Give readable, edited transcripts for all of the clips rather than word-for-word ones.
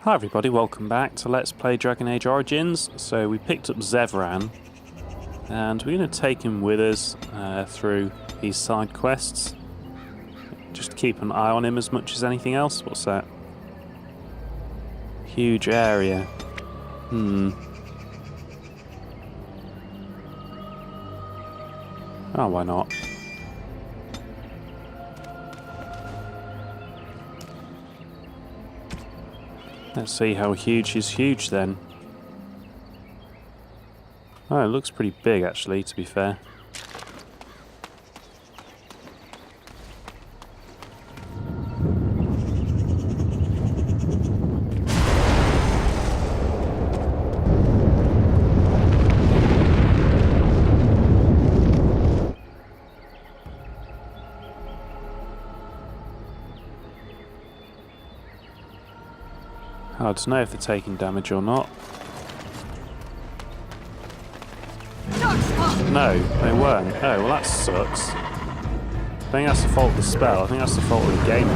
Hi everybody, welcome back to Let's Play Dragon Age Origins. So we picked up Zevran, and we're going to take him with us through these side quests. Just to keep an eye on him as much as anything else. What's that? Huge area. Oh, why not? Let's see how huge is huge then. Oh, it looks pretty big actually, to be fair. Hard to know if they're taking damage or not. No, they weren't. Oh, well that sucks. I think that's the fault of the spell. I think that's the fault of the game.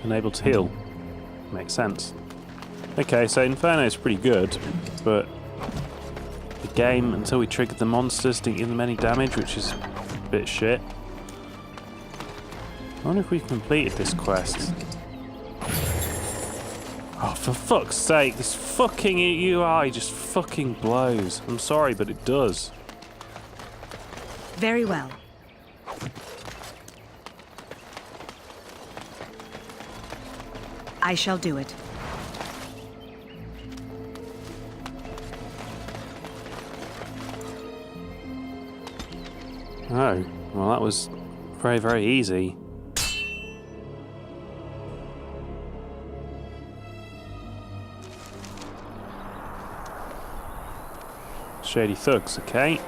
Unable to heal. Makes sense. Okay, so Inferno's pretty good, but the game, until we triggered the monsters, didn't give them any damage, which is a bit shit. I wonder if we completed this quest. Oh, for fuck's sake, this fucking UI just fucking blows. I'm sorry, but it does. Very well. I shall do it. Oh, well that was very, very easy. Shady thugs, okay.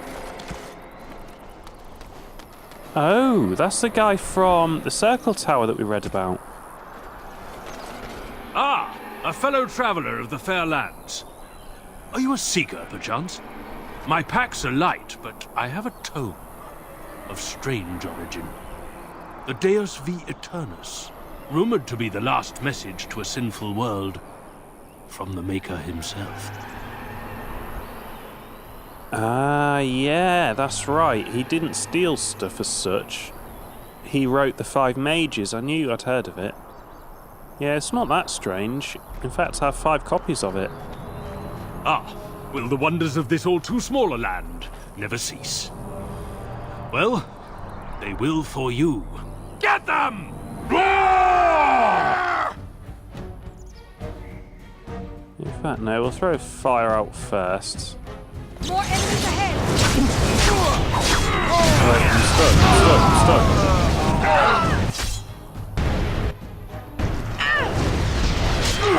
Oh, that's the guy from the Circle Tower that we read about. Ah, a fellow traveller of the fair lands. Are you a seeker, perchance? My packs are light, but I have a tome of strange origin. The Deus V Eternus, rumoured to be the last message to a sinful world from the Maker himself. Ah, yeah, that's right. He didn't steal stuff as such. He wrote the 5 Mages. I knew I'd heard of it. Yeah, it's not that strange. In fact, I have 5 copies of it. Ah, will the wonders of this all too small a land never cease? Well, they will for you. Get them! In fact, no, we'll throw fire out first. More enemies ahead! I'm stuck.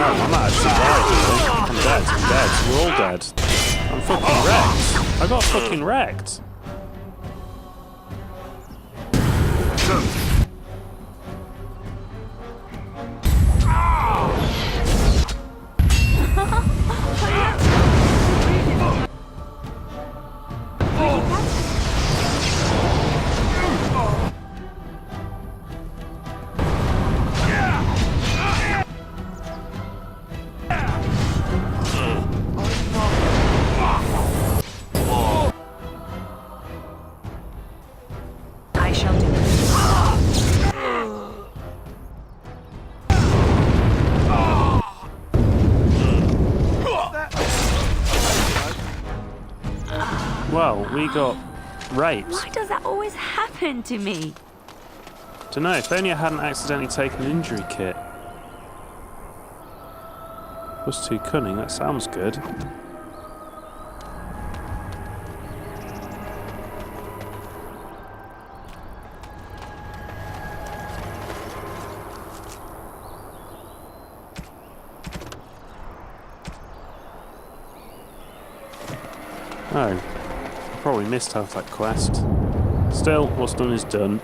Oh, I'm not actually alive. I'm dead. We're all dead. I'm fucking wrecked. I got fucking wrecked. Well, we got raped. Why does that always happen to me? Dunno, if only I hadn't accidentally taken an injury kit. Was too cunning, that sounds good. Oh, I probably missed half that quest. Still, what's done is done.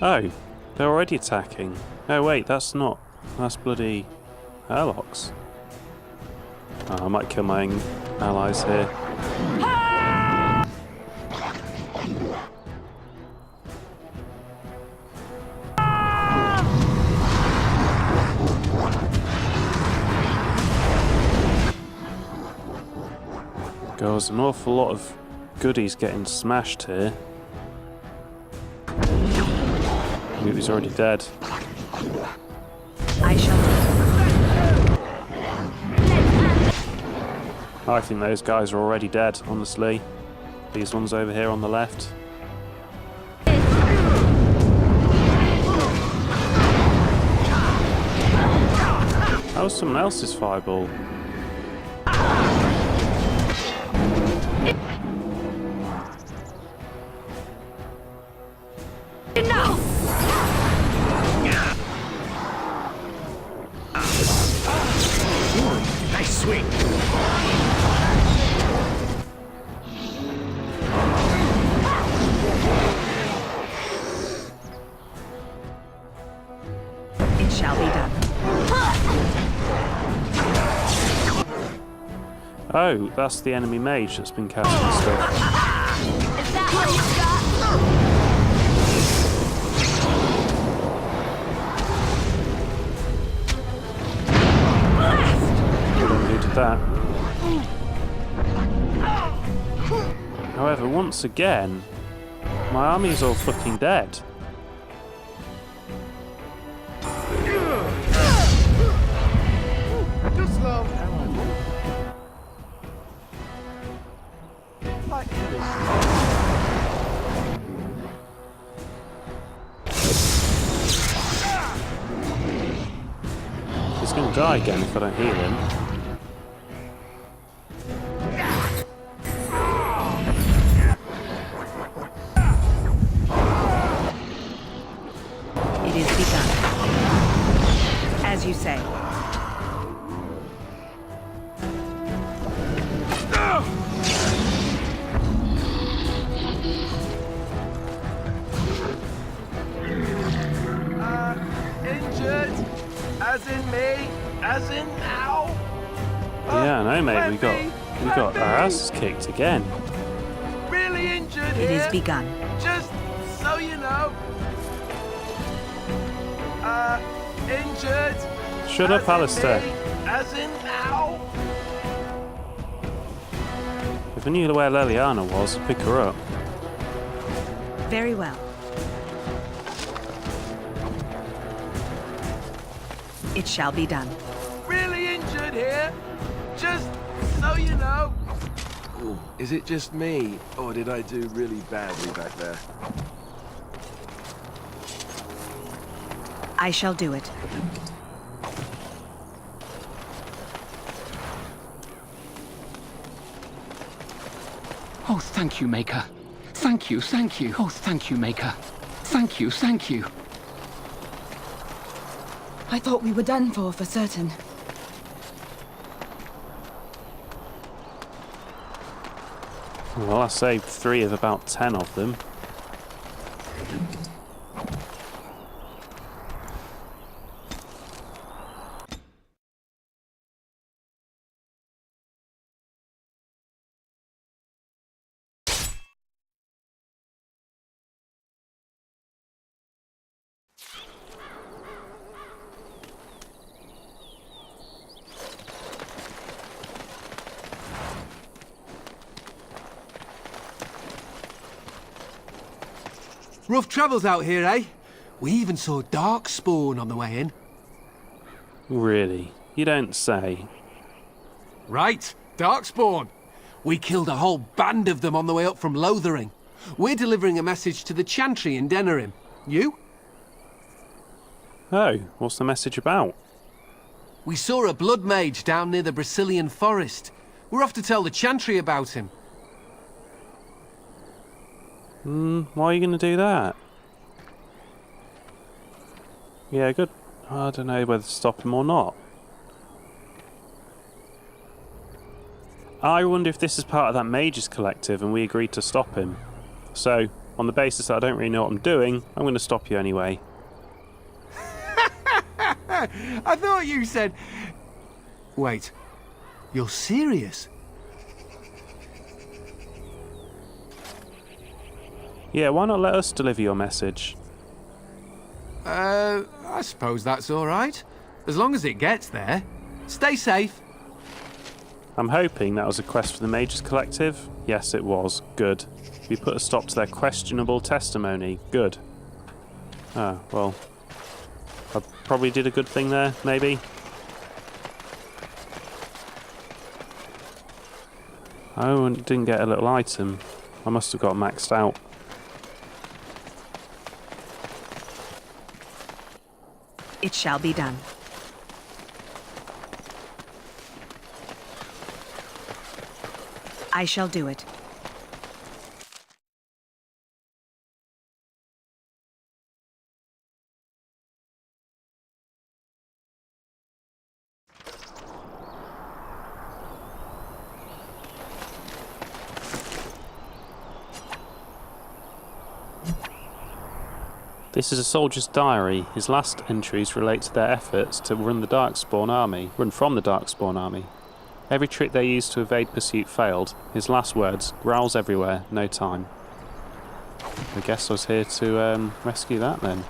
Oh, they're already attacking. No, wait, that's not. That's bloody airlocks. Oh, I might kill my own allies here. God, there's an awful lot of goodies getting smashed here. He's already dead. I shall. I think those guys are already dead, honestly. These ones over here on the left. That was someone else's fireball. It shall be done. Oh, that's the enemy mage that's been casting stuff. Is that what you got? I don't know who did that. However, once again, my army's all fucking dead. He's gonna die again if I don't heal him. It is begun. As you say. Injured? As in me? As in now? Yeah, I know, mate. We got Let me. our asses kicked again. Really injured It here? is begun. Just so you know. Injured? Shut up, As in Alistair. me? As in now? If I knew where Leliana was, I'd pick her up. Very well. It shall be done. Really injured here? Just so you know. Ooh, is it just me, or did I do really badly back there? I shall do it. Oh, thank you, Maker. Thank you, thank you. Oh, thank you, Maker. Thank you, thank you. I thought we were done for certain. Well, I saved 3 of about 10 of them. Rough travels out here, eh? We even saw Darkspawn on the way in. Really? You don't say. Right, Darkspawn. We killed a whole band of them on the way up from Lothering. We're delivering a message to the Chantry in Denerim. You? Oh, what's the message about? We saw a blood mage down near the Brazilian forest. We're off to tell the Chantry about him. Why are you going to do that? Yeah, good. I don't know whether to stop him or not. I wonder if this is part of that mages collective and we agreed to stop him. So, on the basis that I don't really know what I'm doing, I'm going to stop you anyway. I thought you said... Wait, you're serious? Yeah, why not let us deliver your message? I suppose that's all right. As long as it gets there. Stay safe. I'm hoping that was a quest for the Mages Collective. Yes, it was. Good. We put a stop to their questionable testimony. Good. Ah, well... I probably did a good thing there, maybe? Oh, and didn't get a little item. I must have got maxed out. It shall be done. I shall do it. This is a soldier's diary. His last entries relate to their efforts to run from the Darkspawn army. Every trick they used to evade pursuit failed. His last words, growls everywhere, no time. I guess I was here to rescue that then.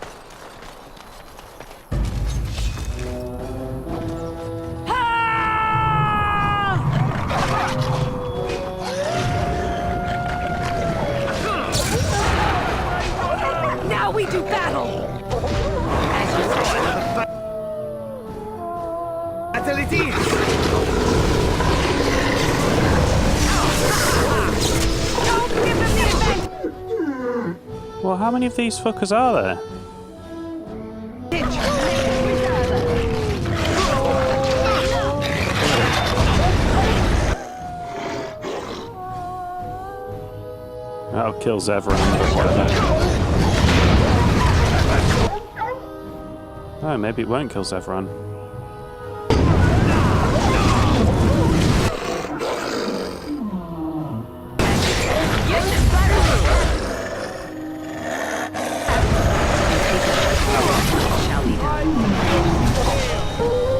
Now we do battle! As you say. Battle it is! Don't give them the event! Well, how many of these fuckers are there? That'll kill Zevran. Oh, maybe it won't kill Zevran.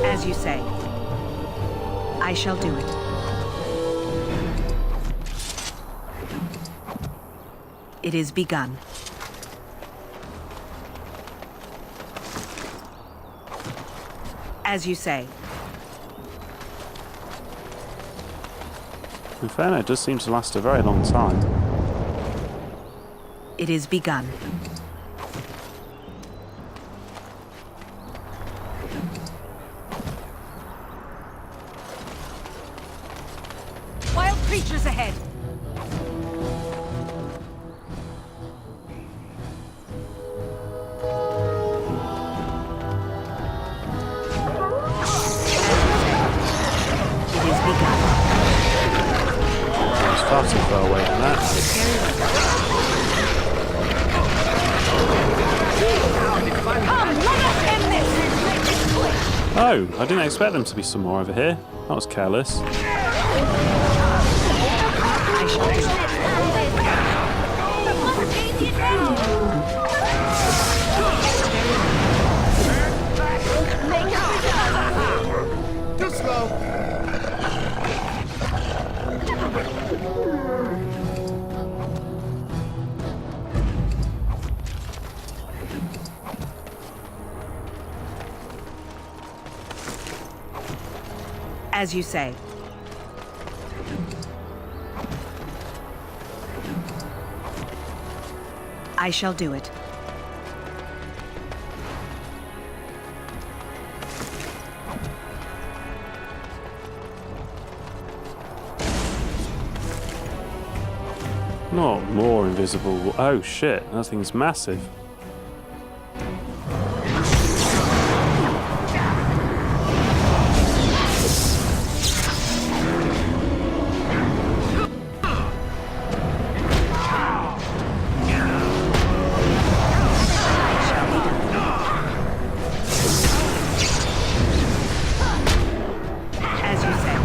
As you say. I shall do it. It is begun. As you say. Inferno does seem to last a very long time. It is begun. Wild creatures ahead! Far too far away from that. Come, let us end this! Oh, I didn't expect them to be some more over here. That was careless. I shall do it. Too slow. As you say. I shall do it. Not more invisible. Oh shit, that thing's massive. As you say.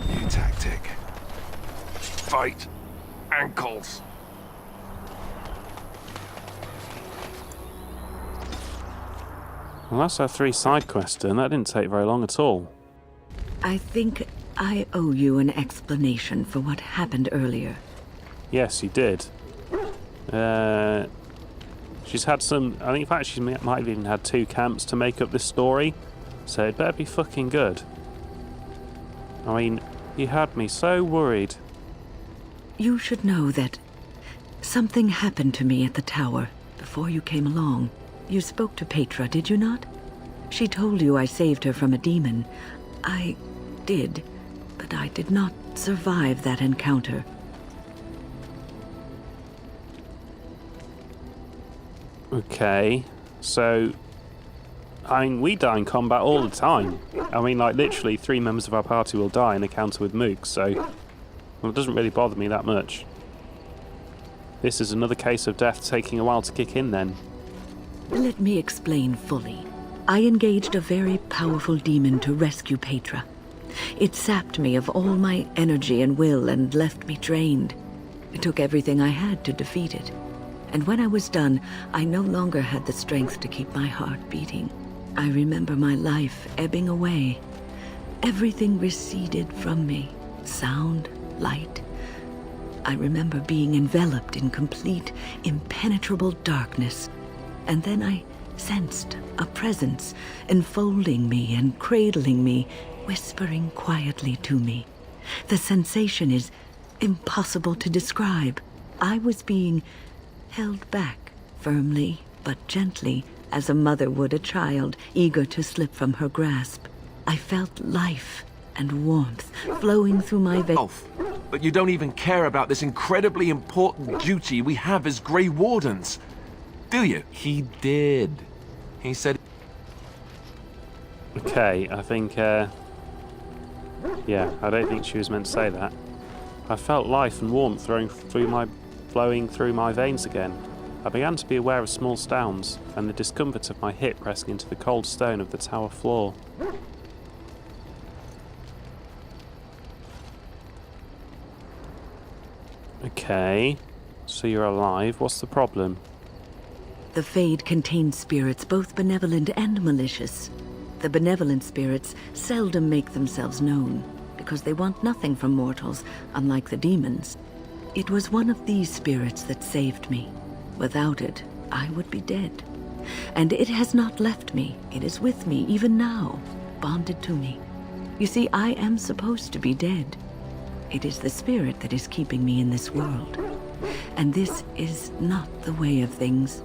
New tactic. Fight ankles. Well, that's our 3 side quests done. That didn't take very long at all. I think I owe you an explanation for what happened earlier. Yes, you did. She's had some... I think, in fact, she might have even had 2 camps to make up this story. So it better be fucking good. I mean, you had me so worried. You should know that something happened to me at the tower before you came along. You spoke to Petra, did you not? She told you I saved her from a demon. I did, but I did not survive that encounter. Okay, so... I mean, we die in combat all the time. I mean, like, literally 3 members of our party will die in a counter with mooks, so... Well, it doesn't really bother me that much. This is another case of death taking a while to kick in, then. Let me explain fully. I engaged a very powerful demon to rescue Petra. It sapped me of all my energy and will and left me drained. It took everything I had to defeat it. And when I was done, I no longer had the strength to keep my heart beating. I remember my life ebbing away. Everything receded from me. Sound, light. I remember being enveloped in complete, impenetrable darkness. And then I sensed a presence enfolding me and cradling me, whispering quietly to me. The sensation is impossible to describe. I was being held back, firmly but gently, as a mother would a child, eager to slip from her grasp. I felt life and warmth flowing through my veins. But you don't even care about this incredibly important duty we have as Grey Wardens, do you? He did. He said... Okay, I think, yeah, I don't think she was meant to say that. I felt life and warmth flowing through my veins again. I began to be aware of small sounds and the discomfort of my hip pressing into the cold stone of the tower floor. Okay, so you're alive. What's the problem? The Fade contains spirits both benevolent and malicious. The benevolent spirits seldom make themselves known, because they want nothing from mortals, unlike the demons. It was one of these spirits that saved me. Without it, I would be dead. And it has not left me. It is with me, even now, bonded to me. You see, I am supposed to be dead. It is the spirit that is keeping me in this world. And this is not the way of things.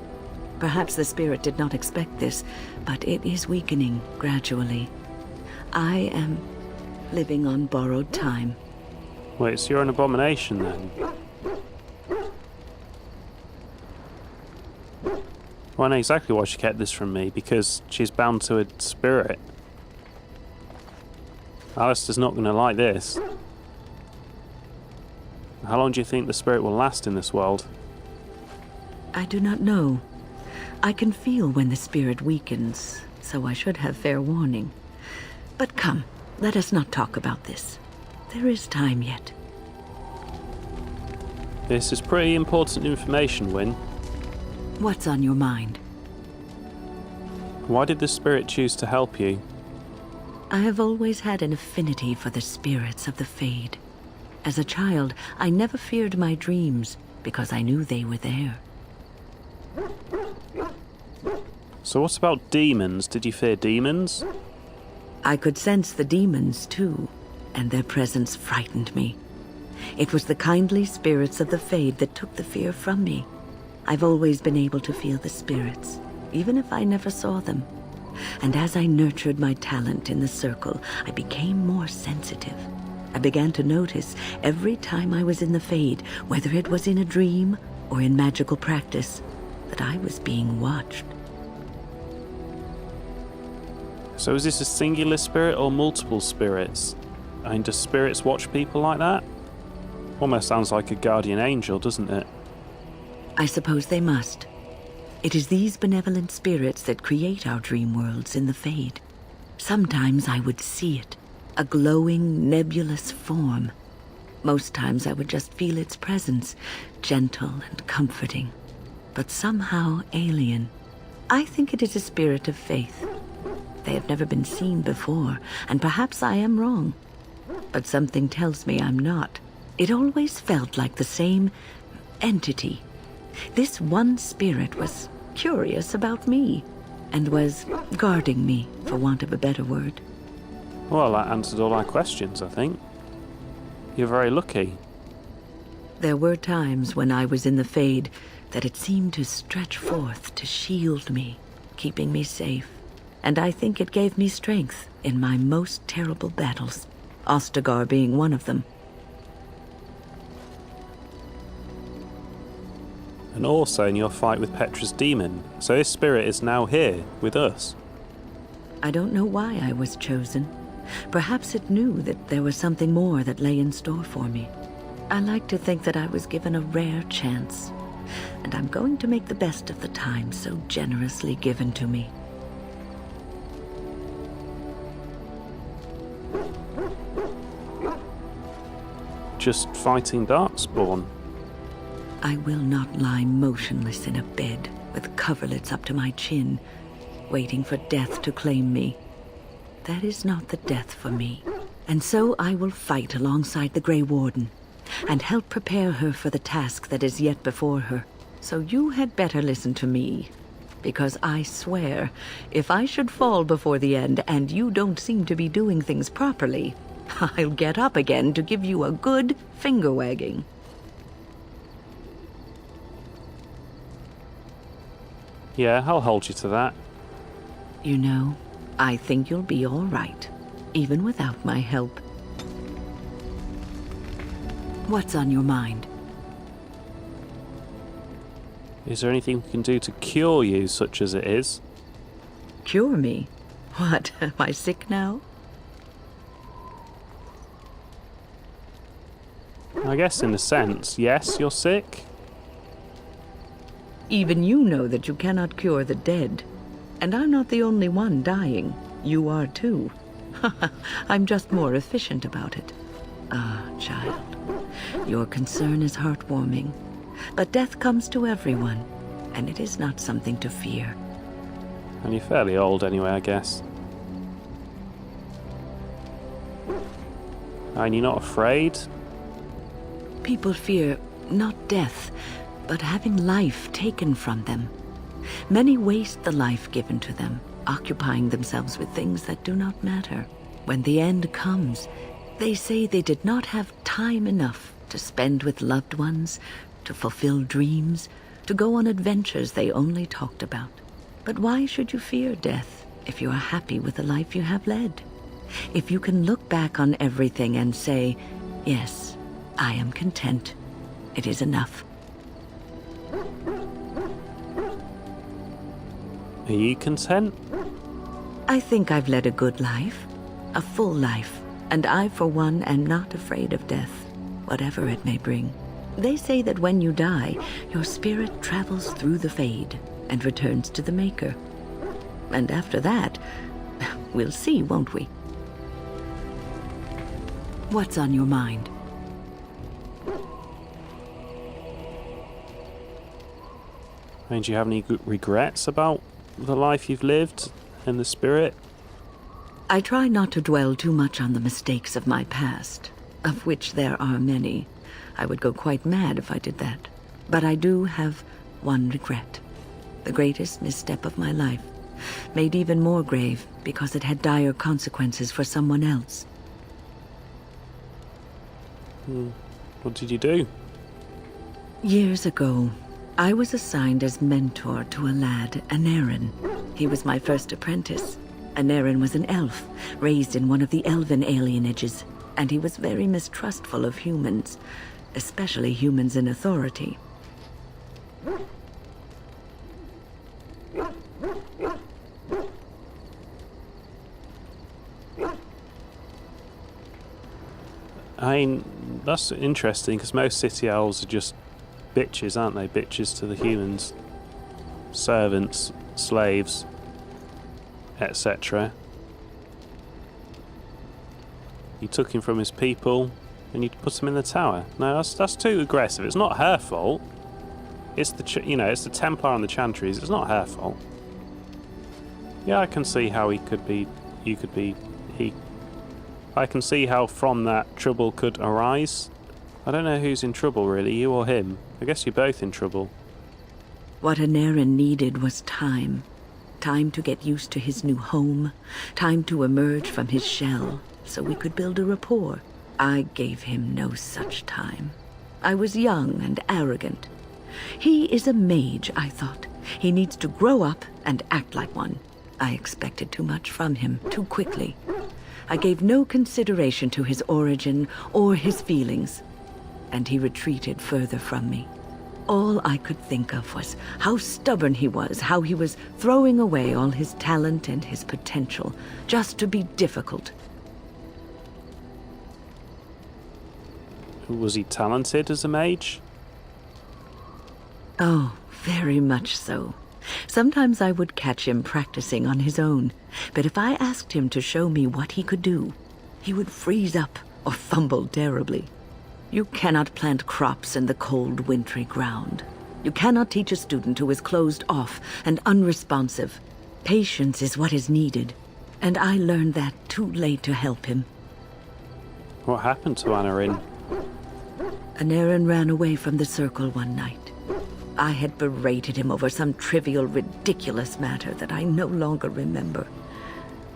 Perhaps the spirit did not expect this, but it is weakening gradually. I am living on borrowed time. Wait, so you're an abomination then? Well, I know exactly why she kept this from me, because she's bound to a spirit. Alistair's not going to like this. How long do you think the spirit will last in this world? I do not know. I can feel when the spirit weakens, so I should have fair warning. But come, let us not talk about this. There is time yet. This is pretty important information, Wynne. What's on your mind? Why did the spirit choose to help you? I have always had an affinity for the spirits of the Fade. As a child, I never feared my dreams because I knew they were there. So what about demons? Did you fear demons? I could sense the demons, too, and their presence frightened me. It was the kindly spirits of the Fade that took the fear from me. I've always been able to feel the spirits, even if I never saw them. And as I nurtured my talent in the circle, I became more sensitive. I began to notice every time I was in the Fade, whether it was in a dream or in magical practice, that I was being watched. So is this a singular spirit or multiple spirits? And do spirits watch people like that? Almost sounds like a guardian angel, doesn't it? I suppose they must. It is these benevolent spirits that create our dream worlds in the Fade. Sometimes I would see it, a glowing, nebulous form. Most times I would just feel its presence, gentle and comforting, but somehow alien. I think it is a spirit of faith. They have never been seen before, and perhaps I am wrong. But something tells me I'm not. It always felt like the same entity. This one spirit was curious about me, and was guarding me, for want of a better word. Well, that answered all our questions, I think. You're very lucky. There were times when I was in the Fade that it seemed to stretch forth to shield me, keeping me safe. And I think it gave me strength in my most terrible battles, Ostagar being one of them. And also in your fight with Petra's demon. So this spirit is now here, with us. I don't know why I was chosen. Perhaps it knew that there was something more that lay in store for me. I like to think that I was given a rare chance, and I'm going to make the best of the time so generously given to me. Just fighting Darkspawn. I will not lie motionless in a bed with coverlets up to my chin, waiting for death to claim me. That is not the death for me. And so I will fight alongside the Grey Warden, and help prepare her for the task that is yet before her. So you had better listen to me, because I swear, if I should fall before the end and you don't seem to be doing things properly, I'll get up again to give you a good finger-wagging. Yeah, I'll hold you to that. You know, I think you'll be all right, even without my help. What's on your mind? Is there anything we can do to cure you, such as it is? Cure me? What, am I sick now? I guess in a sense, yes, you're sick. Even you know that you cannot cure the dead. And I'm not the only one dying. You are too. I'm just more efficient about it. Ah, child. Your concern is heartwarming. But death comes to everyone, and it is not something to fear. And you're fairly old anyway, I guess. And you're not afraid? People fear not death, but having life taken from them. Many waste the life given to them, occupying themselves with things that do not matter. When the end comes, they say they did not have time enough to spend with loved ones, to fulfill dreams, to go on adventures they only talked about. But why should you fear death if you are happy with the life you have led? If you can look back on everything and say, yes, I am content. It is enough. Are you content? I think I've led a good life, a full life, and I, for one, am not afraid of death, whatever it may bring. They say that when you die, your spirit travels through the Fade and returns to the Maker. And after that, we'll see, won't we? What's on your mind? And do you have any regrets about the life you've lived and the spirit? I try not to dwell too much on the mistakes of my past, of which there are many. I would go quite mad if I did that. But I do have one regret. The greatest misstep of my life, made even more grave because it had dire consequences for someone else. What did you do? Years ago, I was assigned as mentor to a lad, Anarin. He was my first apprentice. Anarin was an elf, raised in one of the elven alienages, and he was very mistrustful of humans, especially humans in authority. I mean, that's interesting, because most city elves are just bitches, aren't they? Bitches to the humans. Servants, slaves, etc. You took him from his people, and you put him in the tower. No, that's too aggressive. It's not her fault. It's the it's the Templar and the Chantries. It's not her fault. Yeah, I can see how he could be. You could be. He. I can see how from that trouble could arise. I don't know who's in trouble, really, you or him. I guess you're both in trouble. What Anarin needed was time. Time to get used to his new home. Time to emerge from his shell, so we could build a rapport. I gave him no such time. I was young and arrogant. He is a mage, I thought. He needs to grow up and act like one. I expected too much from him, too quickly. I gave no consideration to his origin or his feelings, and he retreated further from me. All I could think of was how stubborn he was, how he was throwing away all his talent and his potential just to be difficult. Was he talented as a mage? Oh, very much so. Sometimes I would catch him practicing on his own, but if I asked him to show me what he could do, he would freeze up or fumble terribly. You cannot plant crops in the cold, wintry ground. You cannot teach a student who is closed off and unresponsive. Patience is what is needed, and I learned that too late to help him. What happened to Anarin? Anarin ran away from the circle one night. I had berated him over some trivial, ridiculous matter that I no longer remember.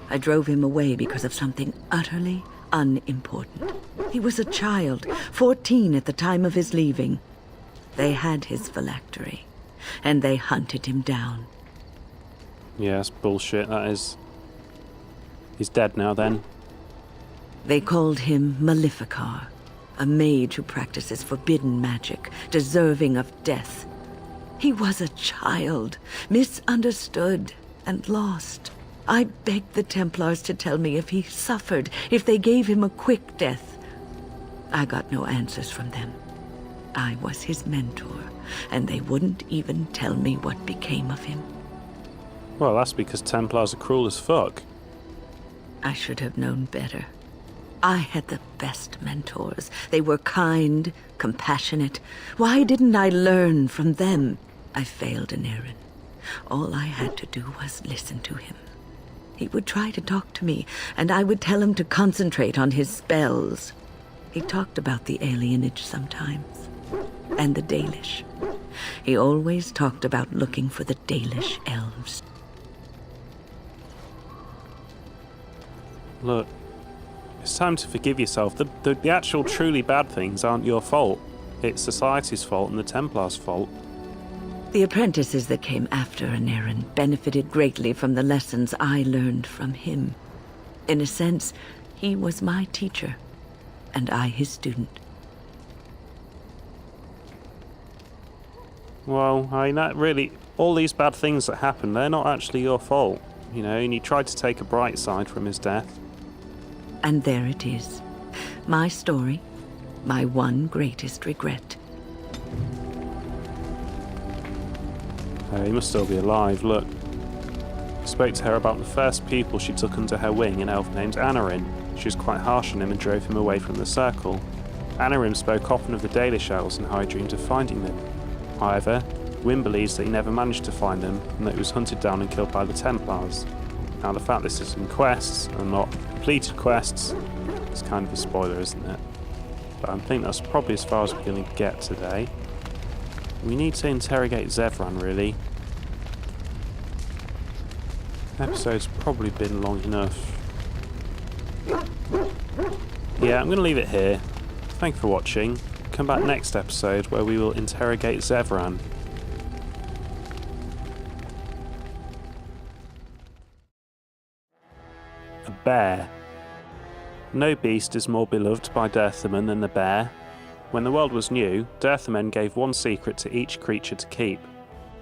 I drove him away because of something utterly unimportant. He was a child, 14 at the time of his leaving. They had his phylactery, and they hunted him down. Yeah, that's bullshit, that is. He's dead now, then. They called him Maleficar, a mage who practices forbidden magic, deserving of death. He was a child, misunderstood and lost. I begged the Templars to tell me if he suffered, if they gave him a quick death. I got no answers from them. I was his mentor, and they wouldn't even tell me what became of him. Well, that's because Templars are cruel as fuck. I should have known better. I had the best mentors. They were kind, compassionate. Why didn't I learn from them? I failed Anarin. All I had to do was listen to him. He would try to talk to me, and I would tell him to concentrate on his spells. He talked about the alienage sometimes, and the Dalish. He always talked about looking for the Dalish elves. Look, it's time to forgive yourself. The actual truly bad things aren't your fault. It's society's fault and the Templars' fault. The apprentices that came after Anarin benefited greatly from the lessons I learned from him. In a sense, he was my teacher, and I his student. Well, I mean, that really... all these bad things that happen, they're not actually your fault. You know, and you tried to take a bright side from his death. And there it is. My story, my one greatest regret. He must still be alive, look. I spoke to her about the first people she took under her wing, an elf named Anarin. She was quite harsh on him and drove him away from the circle. Anarin spoke often of the Dalish elves and how he dreamed of finding them. However, Wynne believes that he never managed to find them and that he was hunted down and killed by the Templars. Now, the fact this is in quests and not completed quests is kind of a spoiler, isn't it? But I think that's probably as far as we're going to get today. We need to interrogate Zevran, really. The episode's probably been long enough. Yeah, I'm going to leave it here. Thank you for watching. Come back next episode where we will interrogate Zevran. bear. No beast is more beloved by Derthamen than the bear. When the world was new, Derthamen gave one secret to each creature to keep.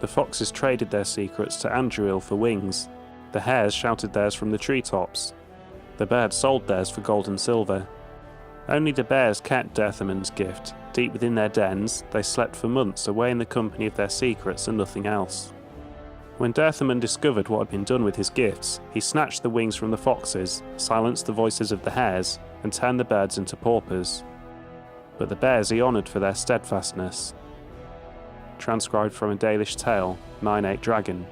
The foxes traded their secrets to Andruil for wings. The hares shouted theirs from the treetops. The birds sold theirs for gold and silver. Only the bears kept Derthamen's gift. Deep within their dens, they slept for months away in the company of their secrets and nothing else. When Derthamen discovered what had been done with his gifts, he snatched the wings from the foxes, silenced the voices of the hares, and turned the birds into paupers. But the bears he honoured for their steadfastness. Transcribed from a Dalish tale, 9-8 Dragon,